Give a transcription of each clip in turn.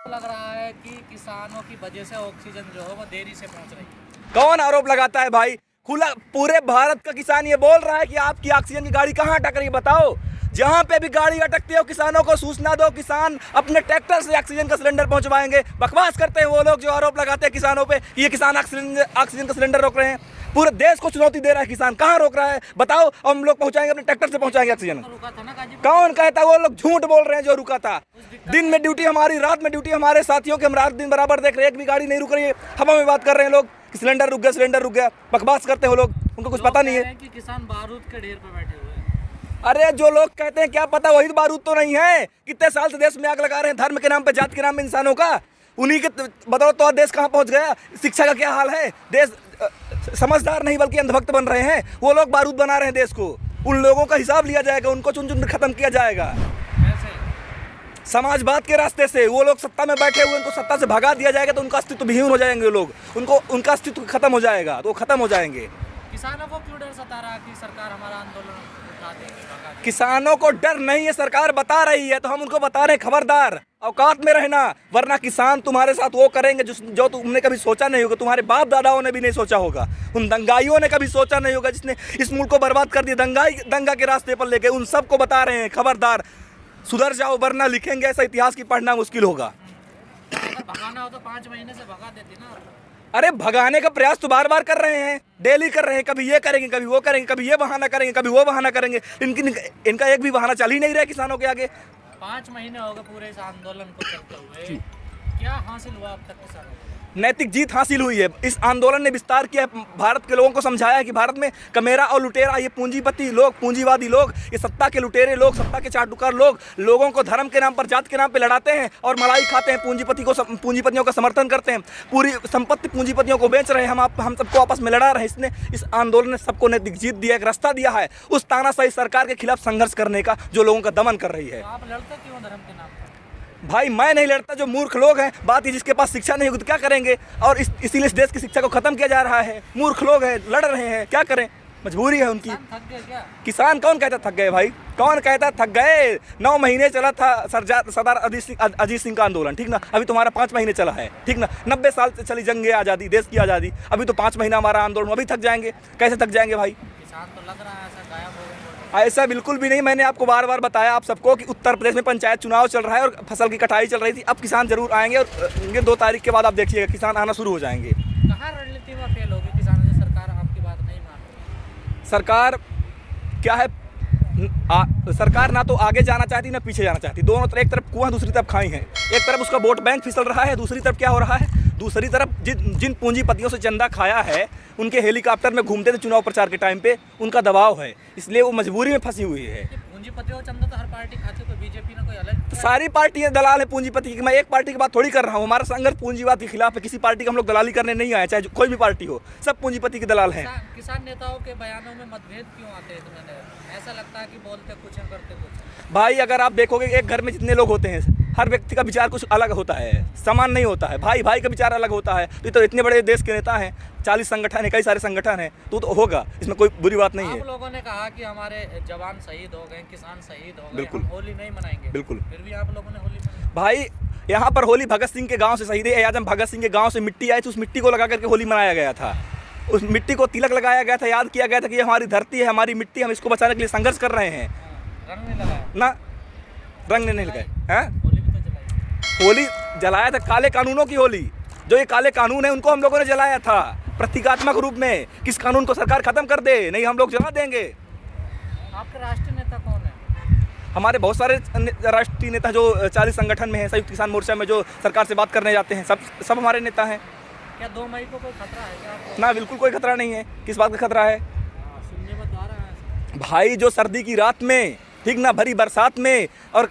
लग रहा है कि किसानों की वजह से ऑक्सीजन जो है वो देरी से पहुंच रही है। कौन आरोप लगाता है भाई? खुला पूरे भारत का किसान ये बोल रहा है कि आपकी ऑक्सीजन की गाड़ी कहाँ अटक रही है, बताओ। जहाँ पे भी गाड़ी अटकती है किसानों को सूचना दो, किसान अपने ट्रैक्टर से ऑक्सीजन का सिलेंडर पहुंचवाएंगे। बकवास करते हैं वो लोग जो आरोप लगाते हैं किसानों पे कि ये किसान ऑक्सीजन का सिलेंडर रोक रहे हैं। पूरे देश को चुनौती दे रहा है किसान, कहाँ रोक रहा है बताओ। और हम लोग पहुंचाएंगे, अपने ट्रैक्टर से पहुंचाएंगे ऑक्सीजन। कौन कहता है? वो लोग झूठ बोल रहे हैं जो रुका था। दिन में ड्यूटी हमारी, रात में ड्यूटी हमारे साथियों के, हम रात दिन बराबर देख रहे हैं, एक भी गाड़ी नहीं रुक रही है। हवा में बात कर रहे हैं लोग कि सिलेंडर रुक गया, सिलेंडर रुक गया। बकवास करते हैं वो लोग, उनको कुछ पता नहीं है कि किसान बारूद के ढेर पे बैठे हुए हैं। अरे जो लोग कहते हैं क्या पता वही तो बारूद तो नहीं है। कितने साल से देश में आग लगा रहे हैं, धर्म के नाम पे, जाति के नाम पे इंसानों का। उन्हीं के बदौलत तो देश कहाँ पहुंच गया। शिक्षा का क्या हाल है, देश समझदार नहीं बल्कि अंधभक्त बन रहे हैं। वो लोग बारूद बना रहे हैं देश को। उन लोगों का हिसाब लिया जाएगा, उनको चुन चुन खत्म किया जाएगा समाजवाद के रास्ते से। वो लोग सत्ता में बैठे हुए, उनको सत्ता से भगा दिया जाएगा तो उनका अस्तित्व विहीन हो जाएंगे लोग, उनका अस्तित्व खत्म हो जाएगा, तो वो खत्म हो जाएंगे। किसानों को क्यों डर सता रहा कि सरकार हमारा आंदोलन उठा देगी? किसानों को डर नहीं है, सरकार बता रही है तो हम उनको बता रहे हैं खबरदार, औकात में रहना, वरना किसान तुम्हारे साथ वो करेंगे जो तुमने कभी सोचा नहीं होगा, तुम्हारे बाप दादाओं ने भी नहीं सोचा होगा, उन दंगाइयों ने कभी सोचा नहीं होगा जिसने इस मुल्क को बर्बाद कर दिया, दंगा के रास्ते पर लेके। उन सबको बता रहे हैं खबरदार, सुधर जाओ वरना लिखेंगे ऐसा इतिहास की पढ़ना मुश्किल होगा। अगर भगाना हो तो 5 महीने से भगा देती ना। अरे भगाने का प्रयास तो बार बार कर रहे हैं, डेली कर रहे हैं। कभी ये करेंगे, कभी वो करेंगे, कभी ये बहाना करेंगे, कभी वो बहाना करेंगे। इनका एक भी बहाना चल ही नहीं रहा किसानों के आगे। 5 महीने हो गए पूरे इस आंदोलन को चलते हुए, क्या हासिल हुआ अब तक किसानों को? नैतिक जीत हासिल हुई है। इस आंदोलन ने विस्तार किया है, भारत के लोगों को समझाया है कि भारत में कमेरा और लुटेरा, ये पूंजीपति लोग, पूंजीवादी लोग, ये सत्ता के लुटेरे लोग, सत्ता के चाटुकार लोग लोगों को धर्म के नाम पर, जात के नाम पर लड़ाते हैं और मलाई खाते हैं, पूंजीपतियों का समर्थन करते हैं, पूरी संपत्ति पूंजीपतियों को बेच रहे हैं। हम सबको आपस में लड़ा रहे हैं। इस आंदोलन ने सबको नैतिक जीत दिया, एक रास्ता दिया है उस तानाशाही सरकार के खिलाफ संघर्ष करने का जो लोगों का दमन कर रही है। तो आप लड़ते क्यों धर्म के नाम पर? भाई मैं नहीं लड़ता, जो मूर्ख लोग हैं, बात ही जिसके पास शिक्षा नहीं होगी तो क्या करेंगे। और इसीलिए इस देश की शिक्षा को खत्म किया जा रहा है। मूर्ख लोग हैं, लड़ रहे हैं, क्या करें, मजबूरी है उनकी। थक गए क्या? किसान कौन कहता थक गए भाई, कौन कहता थक गए? 9 महीने चला था सरदार अजीत सिंह का आंदोलन, ठीक ना। अभी तुम्हारा 5 महीने चला है, ठीक ना। 90 साल से चली जंग आज़ादी, देश की आज़ादी, अभी तो 5 महीना हमारा आंदोलन, अभी थक जाएंगे? कैसे थक जाएंगे भाई? किसान तो लग रहा है ऐसा गायब हो गए। ऐसा बिल्कुल भी नहीं। मैंने आपको बार बार बताया आप सबको कि उत्तर प्रदेश में पंचायत चुनाव चल रहा है और फसल की कटाई चल रही थी। अब किसान जरूर आएंगे और 2 तारीख के बाद आप देखिएगा किसान आना शुरू हो जाएंगे। कहाँ रणनीति में फेल होगी किसानों से? सरकार आपकी बात नहीं मान रही। सरकार क्या है, सरकार ना तो आगे जाना चाहती ना पीछे जाना चाहती। दोनों तरफ, एक तरफ कुआं दूसरी तरफ खाई है। एक तरफ उसका वोट बैंक फिसल रहा है, दूसरी तरफ क्या हो रहा है, दूसरी तरफ जिन पूंजीपतियों से चंदा खाया है, उनके हेलीकॉप्टर में घूमते थे चुनाव प्रचार के टाइम पे, उनका दबाव है, इसलिए वो मजबूरी में फंसी हुई है। पूंजीपतियों का चंदा तो हर पार्टी खाती, कोई बीजेपी ना कोई अलग। सारी पार्टियां दलाल है पूंजीपति की। मैं एक पार्टी की बात थोड़ी कर रहा हूँ, हमारा संघर्ष पूंजीवाद के खिलाफ है। किसी पार्टी का हम लोग दलाली करने नहीं आए, चाहे कोई भी पार्टी हो, सब पूंजीपति के दलाल हैं। किसान नेताओं के बयानों में मतभेद क्यों आते हैं तुम्हें? ऐसा लगता है कि बोलते कुछ है करते कुछ। भाई अगर आप देखोगे एक घर में जितने लोग होते हैं, हर व्यक्ति का विचार कुछ अलग होता है, समान नहीं होता है। भाई भाई का विचार अलग होता है। तो इतने बड़े देश के नेता हैं, 40 संगठन है, कई सारे संगठन हैं, तो होगा, इसमें कोई बुरी बात नहीं है। आप लोगों ने कहा कि हमारे जवान शहीद हो गए, किसान शहीद हो गए, बिल्कुल, हम होली नहीं मनाएंगे। बिल्कुल, फिर भी आप लोगों ने होली मनाई। भाई यहाँ पर होली भगत सिंह के गांव से, शहीद आजम भगत सिंह के गांव से मिट्टी आई थी, उस मिट्टी को लगा करके होली मनाया गया था। उस मिट्टी को तिलक लगाया गया था, याद किया गया था कि ये हमारी धरती है, हमारी मिट्टी, हम इसको बचाने के लिए संघर्ष कर रहे हैं। रंग नहीं लगाया ना, रंग नहीं लगाए हैं। होली भी तो जलाई। होली जलाया था, काले कानूनों की होली। जो ये काले कानून है उनको हम लोगों ने जलाया था प्रतीकात्मक रूप में। किस कानून को सरकार खत्म कर दे, नहीं हम लोग जला देंगे। आपके राष्ट्रीय नेता कौन है? हमारे बहुत सारे राष्ट्रीय नेता जो 40 संगठन में हैं, संयुक्त किसान मोर्चा में जो सरकार से बात करने जाते हैं, सब हमारे नेता हैं। क्या 2 मई को कोई खतरा है क्या आपको? ना, बिल्कुल कोई खतरा नहीं है। किस बात का खतरा है सुनने में तो आ रहा है भाई? जो सर्दी की रात में, ठीक ना, भरी बरसात में और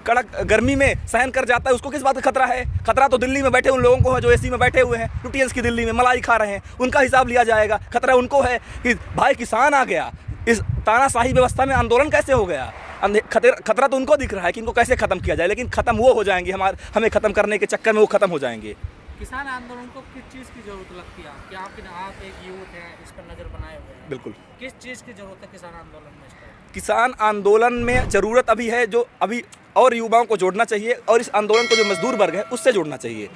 कड़क गर्मी में सहन कर जाता है, उसको किस बात का खतरा है? खतरा तो दिल्ली में बैठे उन लोगों को है जो एसी में बैठे हुए हैं, लुटियंस की दिल्ली में मलाई खा रहे हैं, उनका हिसाब लिया जाएगा। खतरा उनको है कि भाई किसान आ गया, इस तानाशाही व्यवस्था में आंदोलन कैसे हो गया। खतरा तो उनको दिख रहा है कि इनको कैसे खत्म किया जाए, लेकिन खत्म वो हो जाएंगे, हमें खत्म करने के चक्कर में वो खत्म हो जाएंगे। किसान आंदोलन को किस चीज़ की जरूरत लगती है? क्या आप एक यूथ हैं, इस पर नजर बनाए हुए हैं? बिल्कुल। किस चीज़ की जरूरत है किसान आंदोलन में? किसान आंदोलन में ज़रूरत अभी है, जो अभी और युवाओं को जोड़ना चाहिए और इस आंदोलन को जो मजदूर वर्ग है उससे जोड़ना चाहिए।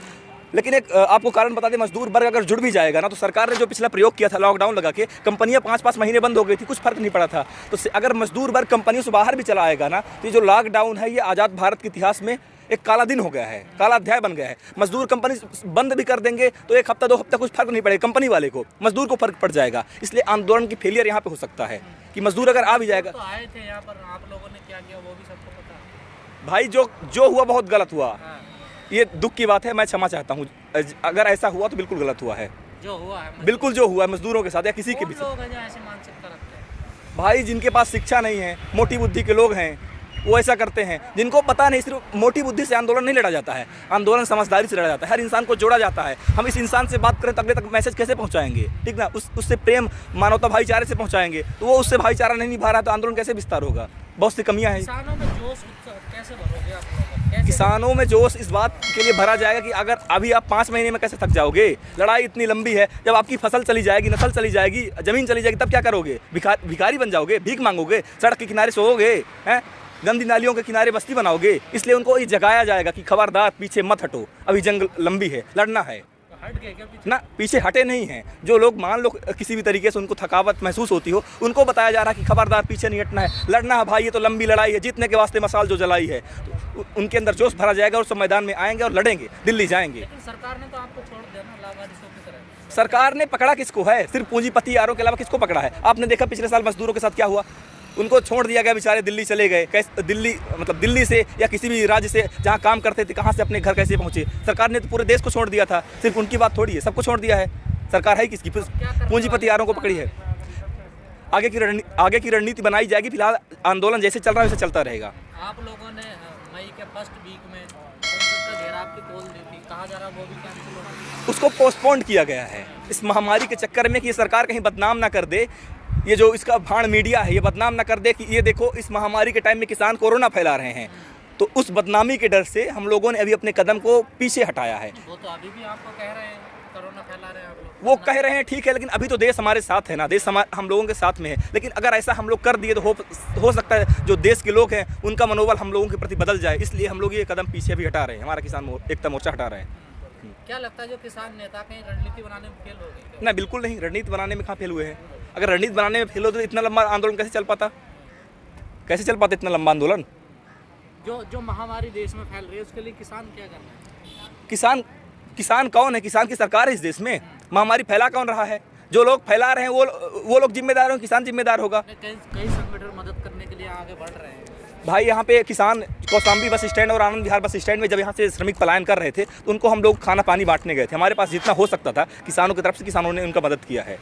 लेकिन एक आपको कारण बता दें, मजदूर वर्ग अगर जुड़ भी जाएगा ना, तो सरकार ने जो पिछला प्रयोग किया था लॉकडाउन लगा के, कंपनियां 5-5 महीने बंद हो गई थी, कुछ फर्क नहीं पड़ा था। तो अगर मजदूर वर्ग कंपनियों से बाहर भी चला आएगा ना, तो ये जो लॉकडाउन है ये आज़ाद भारत के इतिहास में एक काला दिन हो गया है, काला अध्याय बन गया है। मजदूर कंपनी बंद भी कर देंगे तो 1 हफ्ता 2 हफ्ता कुछ फर्क नहीं पड़ेगा, कंपनी वाले को, मजदूर को फर्क पड़ जाएगा। इसलिए आंदोलन की फेलियर यहाँ पे हो सकता है कि मजदूर अगर आ भी जाएगा। तो आए थे यहाँ पर, आप लोगों ने क्या किया वो भी सबको पता है भाई, जो हुआ बहुत गलत हुआ, ये दुख की बात है, मैं क्षमा चाहता हूँ। अगर ऐसा हुआ तो बिल्कुल गलत हुआ है, जो हुआ है बिल्कुल जो हुआ है मजदूरों के साथ या किसी के भी। लोग हैं जो ऐसे मानसिकता रखते हैं भाई, जिनके पास शिक्षा नहीं है, मोटी बुद्धि के लोग हैं, वो ऐसा करते हैं। जिनको पता नहीं, सिर्फ मोटी बुद्धि से आंदोलन नहीं लड़ा जाता है, आंदोलन समझदारी से लड़ा जाता है, हर इंसान को जोड़ा जाता है। हम इस इंसान से बात करें तो अगले तक मैसेज कैसे पहुंचाएंगे, ठीक ना? उससे प्रेम, मानवता, भाईचारे से पहुंचाएंगे, तो वो उससे भाईचारा नहीं निभा रहा तो आंदोलन कैसे विस्तार होगा? बहुत सी कमियां हैं। किसानों में जोश कैसे भरोगे आप लोग? किसानों में जोश इस बात के लिए भरा जाएगा कि अगर अभी आप 5 महीने में कैसे थक जाओगे, लड़ाई इतनी लंबी है, जब आपकी फसल चली जाएगी, नस्ल चली जाएगी, ज़मीन चली जाएगी, तब क्या करोगे? भिखारी बन जाओगे, भीख मांगोगे, सड़क के किनारे सोओगे, हैं, गंदी नालियों के किनारे बस्ती बनाओगे। इसलिए उनको ये जगाया जाएगा कि खबरदार पीछे मत हटो, अभी जंग लंबी है, लड़ना है। हट गए क्या पीछे? ना, पीछे हटे नहीं हैं। जो लोग मान लो किसी भी तरीके से उनको थकावट महसूस होती हो, उनको बताया जा रहा है कि खबरदार पीछे नहीं हटना है, लड़ना है भाई, ये तो लंबी लड़ाई है, जीतने के वास्ते मसाल जो जलाई है। तो उनके अंदर जोश भरा जाएगा और सब मैदान में आएंगे और लड़ेंगे, दिल्ली जाएंगे। लेकिन सरकार ने तो आपको छोड़ दिया ना, लावारिसों की तरह। सरकार ने पकड़ा किसको है? सिर्फ पूंजीपति यारों के अलावा किसको पकड़ा है? आपने देखा पिछले साल मजदूरों के साथ क्या हुआ? उनको छोड़ दिया गया, बेचारे दिल्ली चले गए। कैसे दिल्ली, मतलब दिल्ली से या किसी भी राज्य से जहाँ काम करते थे, कहाँ से अपने घर कैसे पहुँचे? सरकार ने तो पूरे देश को छोड़ दिया था, सिर्फ उनकी बात थोड़ी है, सबको छोड़ दिया है। सरकार है किसकी? पूंजीपति यारों को पकड़ी है। आगे की रणनीति बनाई जाएगी। फिलहाल आंदोलन जैसे चल रहा है वैसे चलता रहेगा। आप लोगों ने मई के फर्स्ट वीक में संसद का घेराव की कॉल दी थी, कहा जा रहा वो भी कैंसिल हो गई। उसको पोस्टपोन्ड किया गया है इस महामारी के चक्कर में कि ये सरकार कहीं बदनाम ना कर दे, ये जो इसका भाड़ मीडिया है ये बदनाम ना कर दे कि ये देखो इस महामारी के टाइम में किसान कोरोना फैला रहे हैं। तो उस बदनामी के डर से हम लोगों ने अभी अपने कदम को पीछे हटाया है। वो तो अभी भी आपको कह रहे हैं कोरोना फैला रहे हैं आप लोग। वो कह रहे हैं ठीक है, लेकिन अभी तो देश हमारे साथ है ना, देश हम लोगों के साथ में है। लेकिन अगर ऐसा हम लोग कर दिए तो हो सकता है जो देश के लोग हैं उनका मनोबल हम लोगों के प्रति बदल जाए। इसलिए हम लोग ये कदम पीछे भी हटा रहे हैं, हमारा किसान एकता मोर्चा हटा रहे हैं। क्या लगता है जो किसान नेता कहीं रणनीति बनाने में फेल हो गए? ना, बिल्कुल नहीं, रणनीति बनाने में कहाँ फेल हुए हैं। अगर रणनीति बनाने में फेल हो तो इतना लंबा आंदोलन कैसे चल पाता? कैसे चल पाता इतना लंबा आंदोलन? जो महामारी देश में फैल रही है उसके लिए किसान क्या कर रहे हैं? किसान कौन है? किसान की सरकार है इस देश में। महामारी फैला कौन रहा है? जो लोग फैला रहे हैं वो लोग जिम्मेदार हो, किसान जिम्मेदार होगा। कई संगठन मदद करने के लिए आगे बढ़ रहे हैं भाई। यहाँ पे किसान कौशाम्बी बस स्टैंड और आनंद विहार बस स्टैंड में जब यहाँ से श्रमिक पलायन कर रहे थे तो उनको हम लोग खाना पानी बांटने गए थे। हमारे पास जितना हो सकता था किसानों की तरफ से, किसानों ने उनका मदद किया है।